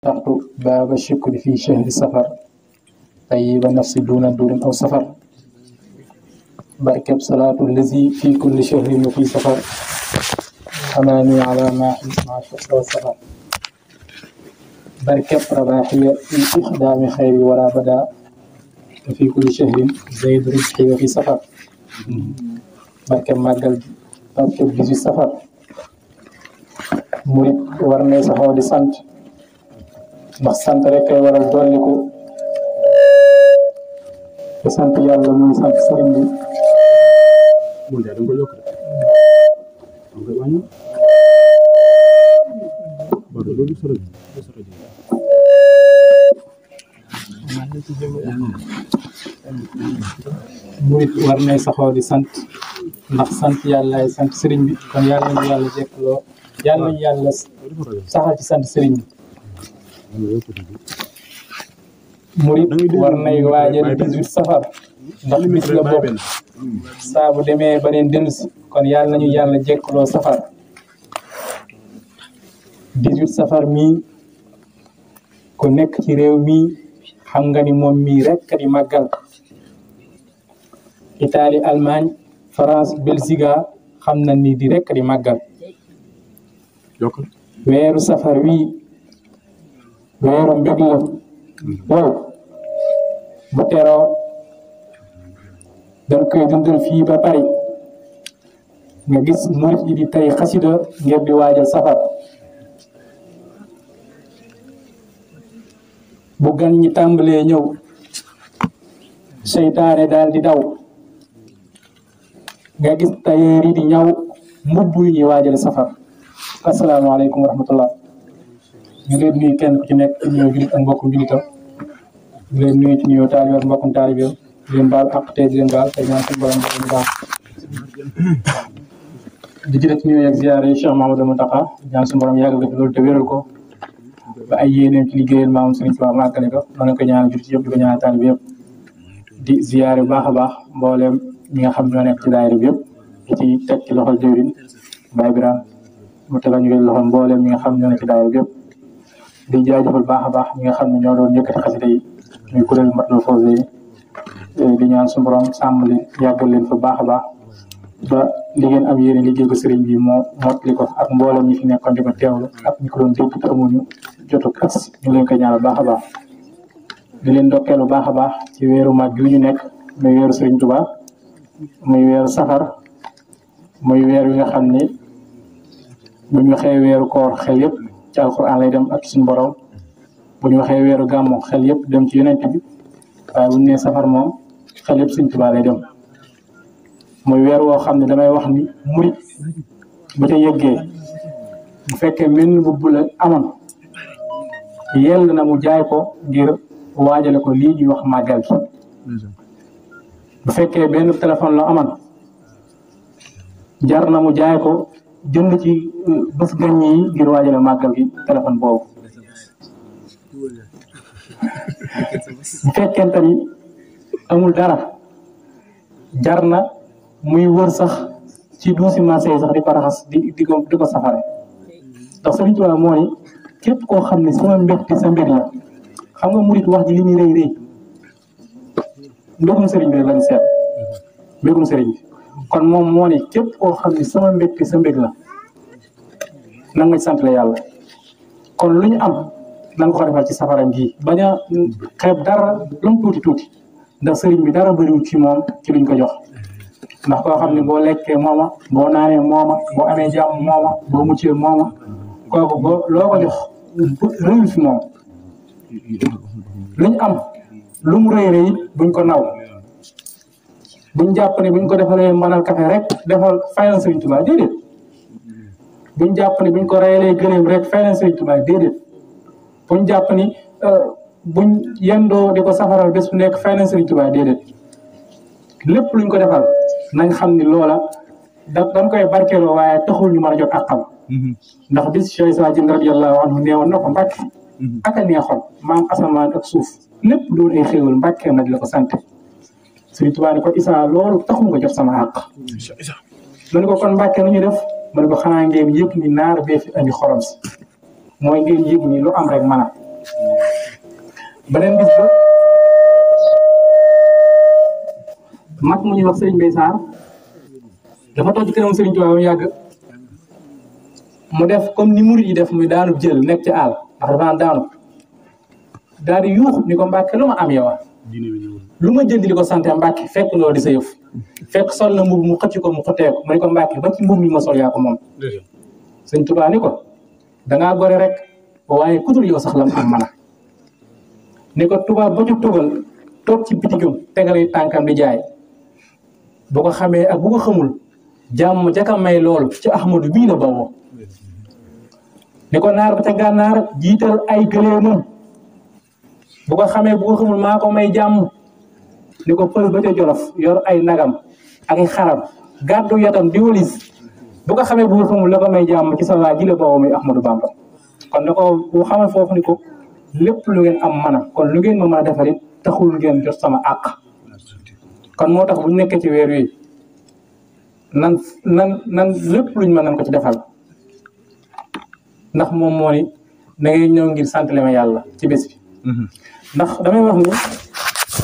فتحت باب الشكر في شهر السفر طيب نفسي دون دور أو سفر بركب صلاة الذي في كل شهر وفي سفر أماني على ما مع الشكر والسفر بركب رباحية في إخدام خير ولا بدا وفي كل شهر زيد رزقي وفي سفر بركب ماغال بركب بيزي سفر murit war ne saxoo di sant ndax sant rek kay waral dolliku te sant yàlla muy sant sëriñ bi murit war ne saxoo di sant ndax sant yàlla ay sant sëriñ bi kon yàlla ñu yàlla jekkloo yàlla nañu yàlla saxal ci sant sëriñ bi murit war nay waajal 18 safar ndax bis la bokk saa bu demee ba neen dellusi kon yàlla nañu yàlla jekkloo safar 18 safar mii ku nekk ci réew mii xam nga ni moom mii rekk di màggal Italie Allemagne France Belgique xam na ni di rekk di màggal weeru safar wi weeru mbég la waaw bu teroo dañ koy dundal fii ba pare nga gis murit yi di tey xasida ngir di waajal safar bu gan ñi tàmbalee ñëw seytaane daal di daw nga gis tailleur yi di ñaw mbubb yi ñuy waajal safar asalaamaaleykum wa rahmatullah ñu leen nuyu kenn ku ci nekk ci nuyoo julit ak mbokkum julitam ñu leen nuyu ci nuyoo taalibe ak mbokkum taalibe di leen baal àq te di leen baal te ñaan suñu borom bu baax di jëlee ci nuyoo ak ziyaare Cheikh Mamadou Mountakha ñaan suñu borom yàggal ko fi loolu te wéral ko ba ay yéeneem ci liggéeyal maam Serigne Touba màggale ko noonu ko ñaan julit yëpp di ko ñaan taalibe yëpp di ziyaare bu baax a baax mboolem ñi nga xam ñoo nekk ci daayira bi yëpp di ci teg ci loxol jëwriñ Baye Birane mu tegal ñu loxo mboolem ñi nga xam ñoo ne ci daayira bi yëpp di jaajëfal baax a baax ñi nga xam ne ñoo doon yëkkati xasida yi muy kuréel Matlabul Fawzayni di ñaan suñu borom sàmm leen yàggal leen fa baax a baax ba li ngeen am yéene liggéey ko sëriñ bi moo mottali ko ak mboolem ñi fi nekkoon di ko teewlu ak ñi ko doon dégg te amuñu jotu kat ñu leen koy ñaanal baax a baax di leen ndokkeel bu baax a baax ci weeru mag yu ñu nekk muy weeru Sëriñ Tuubaa muy weeru safar muy weer wi nga xam ni bu ñu waxee weeru koor xel yëpp ci alxuraan lay dem ak suñu borom bu ñu waxee weeru gàmmu xel yëpp dem ci yonent bi waaye bu ñu nee safar moom xel yëpp Sëriñ Tuubaa lay dem muy weer woo xam ne damay wax ni murit bu ca yëggee bu fekkee mel bu la amoon yell na mu jaay ko ngir waajale ko lii ñuy wax màggal gi bu fekkee benn téléphone la amoon jar na mu jaay ko jënd ci bés gañ yi ngir waajale màggal gi téléphone boobu bu fekkente ni amul dara jar na muy wër sax ci duusi marché yi sax di ko raxas di ko safare ndax Sëriñ Tuubaa moo ni képp koo xam ne sama mbégte sa mbég la xam nga murit wax ji li muy rëy rëy mbégum sëriñ bi lañ seet mbégum sëriñ bi kon moom moo ni képp koo xam ne sama mbégte sa mbég la na nga sant la yàlla kon lu ñu am na nga ko defal ci safaram gii bañ a xeeb dara lu mu tuuti tuuti ndax sëriñ bi dara bëriwul ci moom ci luñ ko jox ndax koo xam ne boo lekkee mooma boo naanee mooma boo amee jàmm mooma boo muccee mooma kooku boo loo ko jox rëyul fi moom lu ñu am lu mu rëy rëy buñ ko naw buñ jàpp ne buñ ko defalee mbanal café rek defal fayal Sëriñ Tuubaa déedéet buñ jàpp ne buñ ko reyalee gëléem rek fayal Sëriñ Tuubaa déedéet buñ jàpp ni buñ yendoo di ko safaral bés bu nekk fayal Sëriñ Tuubaa déedéet lépp luñ ko defal nañ xam ni loola dañ koy barkeeloo waaye taxul ñu mën a jot àqam ndax bis Cheikh Issa Diène radiyallahu anhu neewoon na ko Mbàkke ak a neexoon maam asamaan ak suuf lépp doon ay xéewal Mbàkke nag la ko sant Sëriñ Tuubaa ni ko Issa loolu taxul nga jot sama àq mu ne ko kon Mbàkke nu ñu def mu ne ko xanaa ngeen yëg ni naar bee fi andi xorom si mooy ngeen yëg ni lu am rek mën a beneen bis ba mag mu ñuy wax Serigne Mbaye Sarr dafa toog ci kanam Serigne Touba ba mu yàgg mu def comme ni murid yi def muy daanu jël nekk ci àll ndax dafa daanu daal di yuux ni ko Mbàkke lu ma am yow lu ma jënd li ko sante Mbàkke fekk loolu di sa yëf fekk sol na mbubb mu xëcc ko mu xotteeku mu ni ko Mbàkke ba ci mbubb mi ma sol yaa ko moom Sëñ Touba ni ko dangaa gore rek waaye kutul yow sax lam am mana ni ko Touba ba ñu tugal toog ci bitigam tegalay tànkam di jaay bu ko xamee ak bu ko xamul jàmm jaka may loolu ci Ahmadu bii la bawoo ni ko naar ba ca gànnaar jiital ay gëleemam bu ko xamee bu ko xamul maa ko may jàmm ni ko pël ba ca Jolof yor ay nagam ak ay xaram gàddu yatam di walis bu ko xamee bu ko xamul la ko may jàmm ci sa waa ji la bawoo muy Ahmadu Bamba kon da ko bu xamal foofu ni ko lépp lu ngeen am mana kon lu ngeen ma mën a defarit taxul ngeen jot sama àq kon moo tax bu nekkee ci weer wi nan lépp luñ mën nañ ko ci defal ndax moom moo ni da ngay ñëw ngir sant le ma yàlla ci bés bi ndax damay wax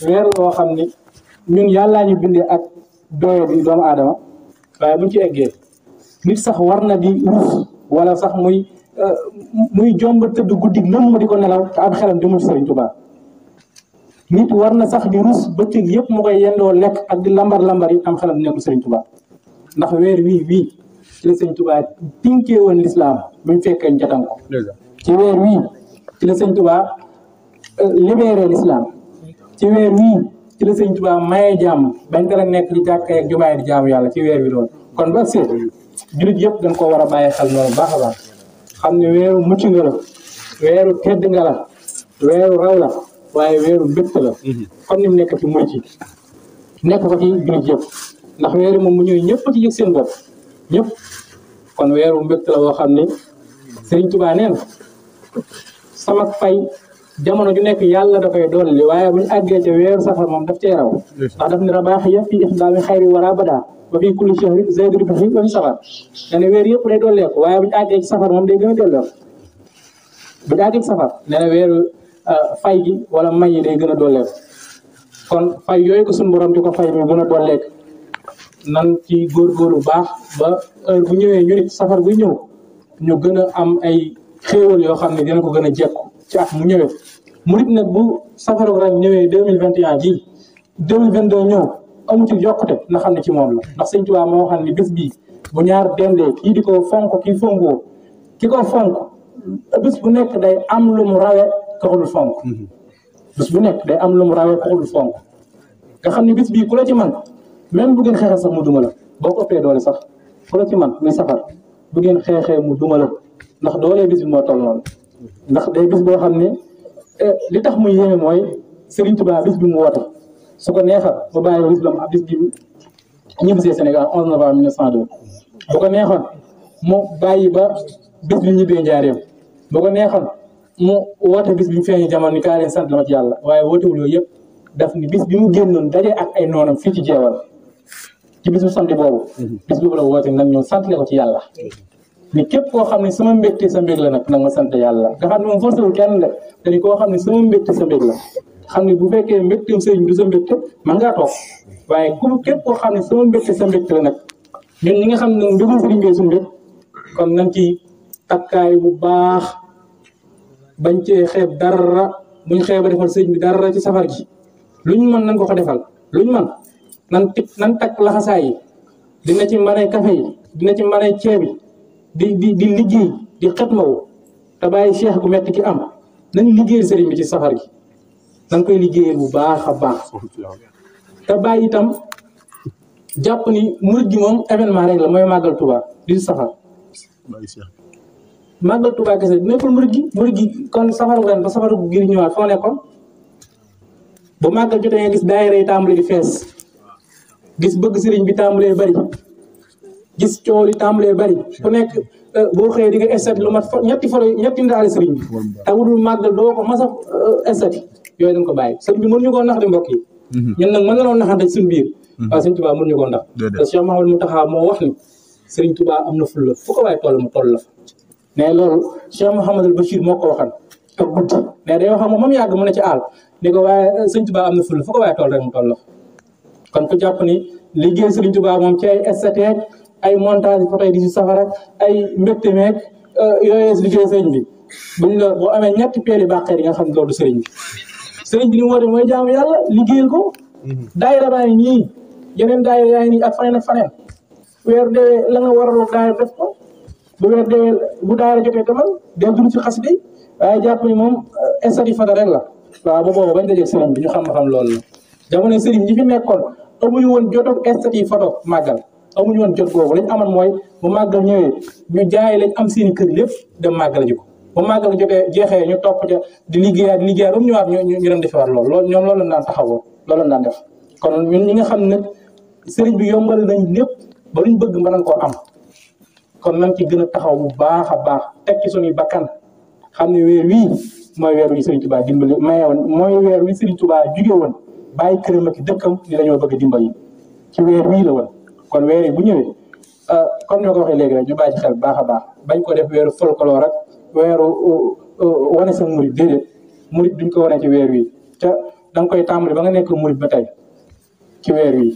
ni weer loo xam ni ñun yàllaa ñu bindee ak doyo bi doomu aadama waaye buñ ci eggee nit sax war na di ruus wala sax muy jomba tëdd guddi lëmm di ko nelaw te am xelam demul ci Sëriñ Tuubaa nit war na sax di ruus bëccëg yëpp mu koy yendoo lekk ak di lambar yi am xelam nekkul Sëriñ Tuubaa ndax weer wii ci la Sëriñ Tuubaa tinkee woon lislaam bu ñu fekkee njatam ko ci weer wii ci la Sëriñ Tuubaa libéré lislaam ci weer wii ci la Sëriñ Tuubaa maye jàmm bañ ko la nekk di jàkkee ak jumaay di jaamu yàlla ci weer wi loolu kon ba seet jullit yëpp dañ koo war a bàyyi xel loolu baax a baax xam ne weeru mucc nga la weeru tedd nga la weeru raw la waaye weeru mbégte la comme ni mu nekk ci mucc nekk ko ci jullit yëpp ndax weeru moom mu ñëw ñëpp ci yëg seen bopp ñëpp kon weeru mbégte la boo xam ne Sëriñ Tuubaa nee na sama fay jamono ju nekk yàlla da koy dolli waaye bu ñu àggee ca weeru safar moom daf cee raw ndax daf ni rabaaxiya fii ixdaami xayri wara bada ba fii kulli shahri zaydri ba fi safar nee na weer yëpp day dolleeku waaye bu ñu àggee ci safar moom day gën a dolleeku bu ñu àggee ci safar nee na weeru fay gi wala may yi day gën a dolleeku kon fay yooyu ko suñu borom di ko fay mi gën a dolleeku nan ci góorgóorlu baax ba heure bu ñëwee ñu nit safar buy ñëw ñu gën a am ay xéewal yoo xam ne dina ko gën a jekku ci at mu ñëwee murit nag bu safaru ren ñëwee 2021 ji 2022 ñëw amu ci yokkute na xam ne ci moom la ndax Sëñ Tuubaa moo xam ne bés bii bu ñaar dendee kii di ko fonk kii fonkoo ki ko fonk bés bu nekk day am lu mu rawe ko xulul fonk bés bu nekk day am lu mu rawe ko xulul fonk nga xam ne bés bii ku la ci man même bu ngeen xeexee sax mu duma la boo ko ëppee doole sax ku la ci man muy safar bu ngeen xeexee mu duma la ndax doolee bis bi moo toll noonu ndax day bis boo xam ne li tax muy yéeme mooy Serigne Touba bis bi mu woote su ko neexal bu bàyyi bis bam bis bi ñibbisee Sénégal 11 novembre 1902 bu ko neexoon mu bàyyi ba bis bi ñibbee njaareem bu ko neexoon mu woote bis bi mu feeñee jamono ni kaa leen sant la ma ci yàlla waaye wootewul yooyu yëpp daf ni bis bi mu génnoon daje ak ay noonam fii ci jeewal ci bis bu sant boobu bis boobu la woote nag ñëw sant le ko ci yàlla ni képp koo xam ne sama mbégte sa mbég la nag ma sant yàlla nga xam ne moom forcé wul kenn de dañu koo xam ne sama mbégte sa mbég la xam ne bu fekkee mbégteem sëriñ du sa mbégte man ngaa toog waaye képp koo xam ne sama mbégte sa mbégte la nag ñun ñi nga xam ne mbégum sëriñ bee suñu mbég kon nañ ci takkaay bu baax bañ cee xeeb dara buñ xeeba defal sëriñ bi dara ci safar gi luñ mën nañ ko defal luñ mën nan takk laxasaay yi dina ci mbanay café yi dina ci mbanay ceeb yi di liggéey di xetmawu te bàyyi cheikh gu metti ki am nañ liggéey sëriñ bi ci safar gi nañ koy liggéeyee bu baax a baax te bàyyi itam jàpp ni murid gi moom événement rek la mooy màggal Touba di safar màggal Touba kese nekkul murid gi kon safaru ren ba safaru ngir ñëwaat foo nekkoon bu màggal jotee nga gis daayira yi tàmbali di fees gis bëgg sëriñ bi tàmbalee bari gis coow li tàmbalee bari ku nekk boo xëyee di nga estat lu mat ñetti ndaale sëriñ bi te wudul màggal doo ko mas a estati yooyu dañ ko bàyyi sëriñ bi mënuñu koo nax di mbokk yi ñun nag mën na noo naxante suñu biir waaye sëriñ Tuubaa mënuñu koo ndax te Cheikh Mouhamadou Mountakha moo wax ni sëriñ Tuubaa am na fulla fu ko waaye toll mu toll la fa mais loolu Cheikh Mouhamadou Bachir moo ko waxan ak guddi mais day xam moom yàgg mu ne ci àll ni ko waaye sëñ Tuubaa am na ful fu ko waaye tool rek mu toll la kon ku jàpp ni liggéey sëriñ Tuubaa moom ci ay esthétique ay montage photo di si safara ay mbégte meeg yooyu liggéey sëriñ bi buñ la boo amee ñetti peeli bàqeer yi nga xam ne loolu sëriñ bi sëriñ bi li mu woote mooy jaamu yàlla liggéeyal ko daayira baa ngi nii yeneen daayira yaa ngi nii ak faneen ak faneen weer deewee la nga waraloo daayira def ko bu weer deewee bu daayira jotee demal del dund ci xasida yi waaye jàpp ni moom estati fata rek la waaw ba boobu bañ dajee sëriñ bi ñu xam loolu la jamono sëriñ ñi fi nekkoon amuñu woon jotoog estati photo màggal amuñu woon jot googu lañ amoon mooy bu màggal ñëwee ñu jaay lañ am seen kër lépp dem màggal ji ko bu màggal jotee jeexee ñu topp ca di liggéeyaat ba mu ñëwaat ñu dem defiwaat loolu ñoom loolu lañ daan taxawoo loolu lañ daan def kon ñun ñi nga xam ne sëriñ bi yombal nañ lépp ba luñ bëgg mën nañ koo am kon nañ ci gën a taxaw bu baax a baax teg ci suñuy bakkan xam ne weer wii mooy weer wi Sëriñ Tuubaa dimbali mayewoon mooy weer wi Sëriñ Tuubaa jóge woon bàyyi këram ak dëkkam ni dañoo bëgg a dimbali ci weer wii la woon kon weer yi bu ñëwee comme ñoo ko waxee léegi rek ñu bàyyi ci xel bu baax a baax bañ ko def weeru folklore rek weeru wane sa murit déedéet murit duñ ko wane ci weer wi te da nga koy tàmbali ba nga nekk murit ba tey ci weer wi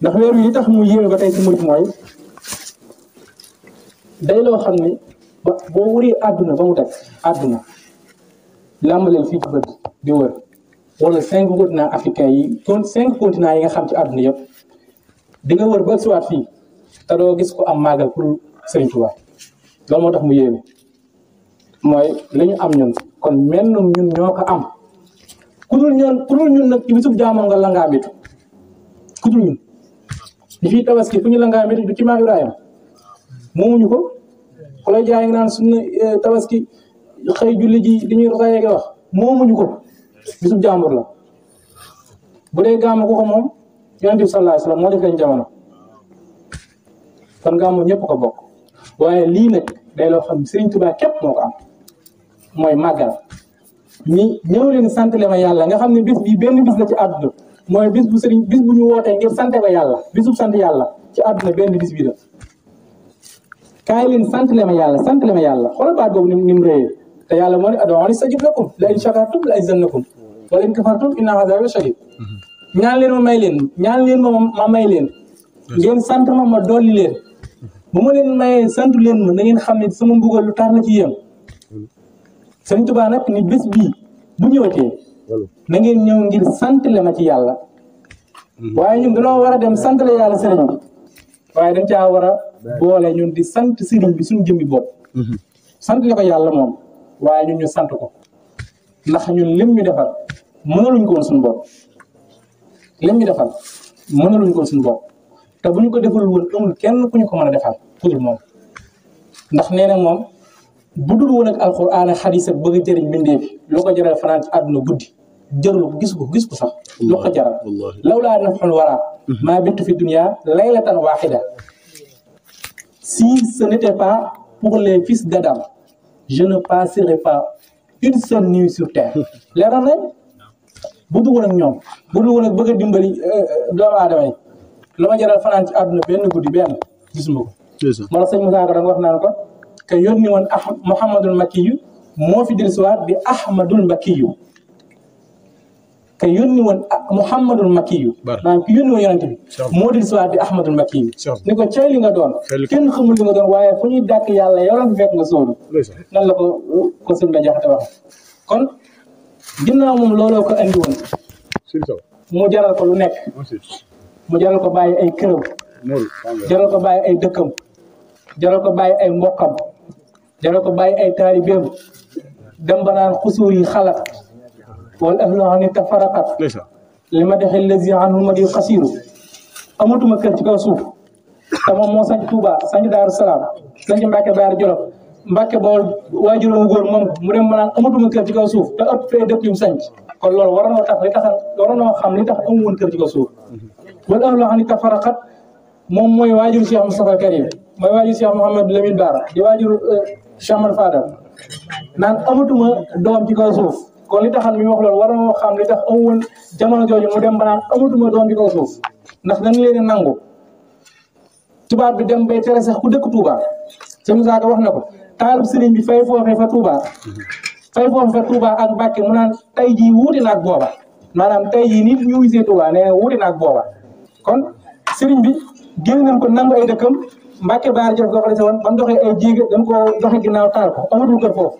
ndax weer wi li tax mu yéeme ba tey ci murit mooy day loo xam ni ba boo wëree àdduna ba mu teg àdduna làmbaleel fii ci bët di wër wala 5 continents africains yi kon 5 continents yi nga xam ci àdduna yëpp di nga wër ba siwaat fii te doo gis ko am màggal pour Sëriñ Tuubaa loolu moo tax mu yéeme mooy li ñu am ñun kon mel ñun ñoo ko am ku dul ñun nag ci bisub jaamoon nga langaamitu ku dul ñun di fii tabaski fu ñu langaamitu du ci maam Ibrahima moomuñu ko ku lay jaay nga naan suñu tabaski xëy julli ji di ñuy rosaayee wax moomuñu ko bisub jàmbur la bu dee gàmmu ko moom Yonent bi sallallahu alayhi wa sallam moo def leen jamono kon gàmmu ñëpp ko bokk waaye lii nag day loo xam Sëriñ Tuubaa képp moo ko am mooy màggal ñi ñëw leen sant le ma yàlla nga xam ne bis bi benn bis la ci àdduna mooy bis bu ñu wootee ngir sante ko yàlla bisub sant yàlla ci àdduna benn bis bi la kaay leen sant le ma yàlla xoolal baat boobu ni mu réyee te yàlla moo ne ud'uuni astajib lakum la in shakartum la azidannakum wa la in kafartum inna azaabi shadiid ñaan leen ma may leen ngeen sant ma dolli leen bu ma leen mayee sant leen ma na ngeen xam ne sama mbugal lu tar na ci yéen Sëriñ Tuubaa nag ni bés bii bu ñëwatee na ngeen ñëw ngir sant le ma ci yàlla waaye ñun dañoo war a dem sant le yàlla sëriñ bi waaye dañ caa war a boole ñun di sant sëriñ bi suñu jëmbi bopp sant le ko yàlla moom waaye ñun ñu sant ko ndax ñun lim ñu defal mënaluñ ko woon suñu bopp te bu ñu ko defal woon amul kenn ku ñu ko mën a defal ku dul moom ndax nee na moom bu dul woon ak alxuraan ak xadiis ak bëgg a jëriñ mbindee bi loo ko jaral fanaan ci àdduna guddi jërul ko gis ko sax loo ko jaral lawlaa naf'ul waraa maa bittu fi dunya laylatan waahida si ce n'était pas pour les fils d'Adam je ne passerai pas une seule nuit sur terre leeral nañ bu dul woon ak ñoom bu dul woon ak bëgg a dimbali doomu aadama yi la ma jaral fanaan ci àdduna benn guddi benn gisuma ko moo tax sëñ Musaa Ka danga wax naan ko ka yónni woon Muhammadul Makkiyu moo fi dellusiwaat di Ahmadul Makkiyu ka yónni woon Muhammadul Makkiyu maanaam ki yónni woon yonent bi moo dellusiwaat di Ahmadul Makkiyu ni ko cay li nga doon kenn xamul li nga doon waaye fu ñuy dàkk yàlla yow fi fekk nga sóolu nan la ko sëñ Ba Jaxate wax kon ginnaaw moom looloo ko andi woon mu jaral ko lu nekk mu jaral ko bàyyi ay këram jaral ko bàyyi ay dëkkam jaral ko bàyyi ay mbokkam jaral ko bàyyi ay taalibeem dem ba naan xusuur yi xalat wala ahlu ani tafaraqat li ma dexee lazi anhu ma di xasiiru amatuma kër ci kaw suuf te moom moo sanc Touba sanc Daaru Salaam sanc Mbàkke Baar Jolof Mbàkke Bawol waajuróom góor moom mu dem ba naan amatuma kër ci kaw suuf te ëpp fee dëkk yu sanc kon loolu war noo xam li tax amu woon kër ci kaw suuf wala ahlu ani tafaraqat moom mooy waajur Cheikh Moustapha Karim mooy waajur Cheikh Mouhamadou Lamine Bara di waajur Cheikh Ahmadou Fadal naan amatuma doom ci kaw suuf kon li taxal mi wax loolu war na xam li tax amu woon jamono jooju mu dem ba naan amatuma doom ci kaw suuf ndax dañ leen a nangu tubaab bi dem bay tere sax ku dëkk Touba sëñ Moussa Ka wax na ko taalib sëriñ bi fay foofee fa Touba fay foofu fa Touba ak Mbàkke mu naan tey jii wuute na ak booba maanaam tey jii nit ñu wisee Touba nee wuute na ak booba kon sëriñ bi génn nañ ko nangu ay dëkkam Mbàkke baar jëf goxale sa woon ba mu doxee ay jéeg dañ ko doxe ginnaaw taal ko amatul kër foofu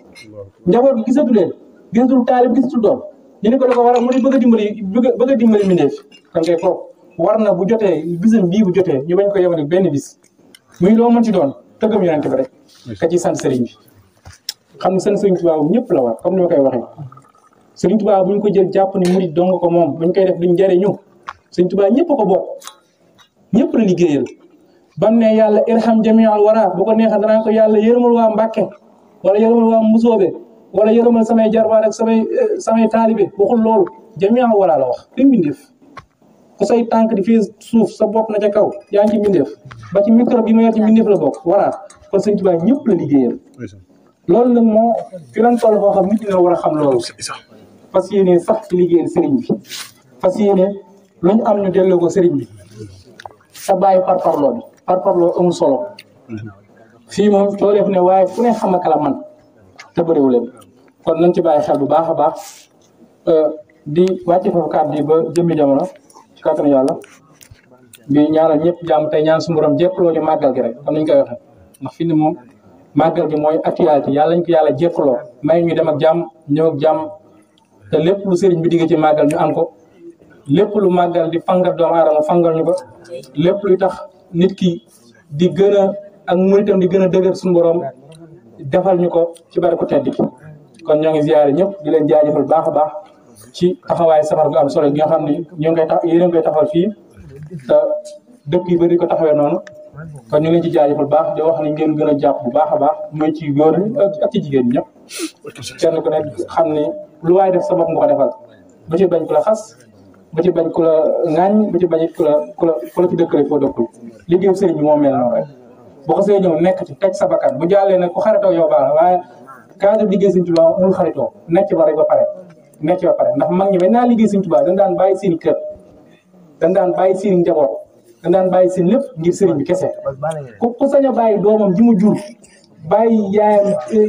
njaboot gi gisatu leen gisatul taalib gisatul doom ñu ne ko la ko war a mu di bëgg a dimbali mindeef kon kay foofu war na bu jotee bisam bii bu jotee ñu bañ ko yemale benn bis muy loo mën ci doon tëggam yonente bi rek ka ci sant sëriñ bi xam ne sant sëriñ Tuubaa ñëpp la war comme ni ma koy waxee sëriñ Tuubaa bu ñu ko jël jàpp ni murid dong ko moom bu ñu koy def duñ jariñu sëriñ Tuubaa ñëpp ko bokk ñëpp la liggéeyal bam ne yàlla irham jamial wara bu ko neexee danaa ko yàlla yërëmal waa Mbàkke wala yërëmal waa Mbusoobe wala yërëmal samay jarbaat ak samay taalibe waxul loolu jamial wara la wax fi mbindeef ku say tànk di fii suuf sa bopp na ca kaw yaa ngi ci mbindeef ba ci micro bi ma yor ci mbindeef la bokk wara kon sëriñ Tuubaa ñëpp la liggéeyal loolu nag moo fi lan toll foo xam nit ñi war a xam loolu fas yéene sax ci liggéeyal sëriñ bi fas yéene lu ñu am ñu delloo ko sëriñ bi sa bàyyi parparloo bi parparloo amul solo fii moom soo def ne waaye fu ne xam kala man te bëriwu leen kon nañ ci bàyyi xel bu baax a baax di wàcce foofu kàddu yi ba jëmmi jamono ci kàttanu yàlla bi ñaanal ñëpp jàmm tey ñaan suñu borom jéppaloo ñu màggal gi rek comme niñ koy waxee ndax fi ni moom màggal gi mooy actualité yàlla ñu ko yàlla jéppaloo may ñu dem ak jàmm ñëw ak jàmm te lépp lu sëriñ bi digg ci màggal ñu am ko lépp lu màggal di fangal doomu aadama fangal ñu ko lépp luy tax nit ki di gën a ak muritam di gën a dëgër suñu borom defal ñu ko ci barke tedd gi kon ñoo ngi ziyaare ñëpp di leen jaajëfal baax a baax ci taxawaay safar gu am solo gi nga xam ne ñoo ngi koy tax yéen a ngi koy taxawal fii te dëkk yu bëri ko taxawee noonu kon ñu ngi leen ci jaajëfal baax di wax ni ngeen gën a jàpp bu baax a baax muy ci góor ñi ak ci jigéen ñi ñëpp kenn ku nekk xam ni lu waay def sa bopp nga ko defal ba ci bañ ku la xas ba ci bañ ku la ŋaañ ba ci bañ it ku la ci dëkkale foo dëkkul liggéeyu sëriñ bi moo mel noonu rek boo ko see ñëw nekk ci teg sa bakkan bu jàllee nag ku xaritoo yow baax na waaye cadre liggéey Sëriñ Tuubaa amul xaritoo nekk ci ba rek ba pare nekk ci ba pare ndax mag ñi bañ naa liggéey Sëriñ Tuubaa dañ daan bàyyi seen kër dañ daan bàyyi seen njaboot dañ daan bàyyi seen lépp ngir sëriñ bi kese ku sañ a bàyyi doomam ji mu jur bàyyi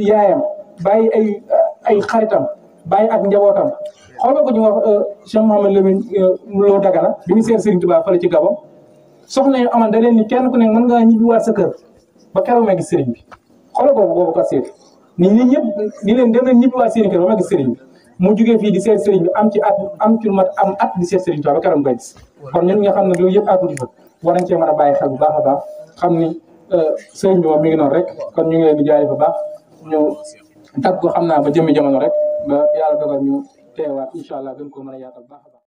yaayam bàyyi ay xaritam bàyyi ak njabootam xoolal ko ñu wax Cheikh Mouhamed Lamine Lo Dagana bi ñu seet Sëriñ Tuubaa fële ci Gabon soxna yu amoon da leen ni kenn ku ne mën ngaa ñibbiwaat sa kër ba keroog ma gis sëriñ bi xoolal boobu ko seet nit ñi ñëpp ni leen dem leen ñibbiwaat seen kër ba ma gis sëriñ bi mu jugee fii di seet sëriñ bi am ci mat am at di seet Sëriñ Tuubaa ba keroog nga gis kon ñun nga xam ne loolu yëpp àggu fa war nañ cee mën a bàyyi xel bu baax a baax xam ni sëriñ bi moom mi ngi noonu rek kon ñu ngi leen di jaay bu baax ñu tag ko xam naa ba jëmmi jamono rek ba yàlla dogal ñu teewaat incha allah gën koo mën a yaatal baax a baax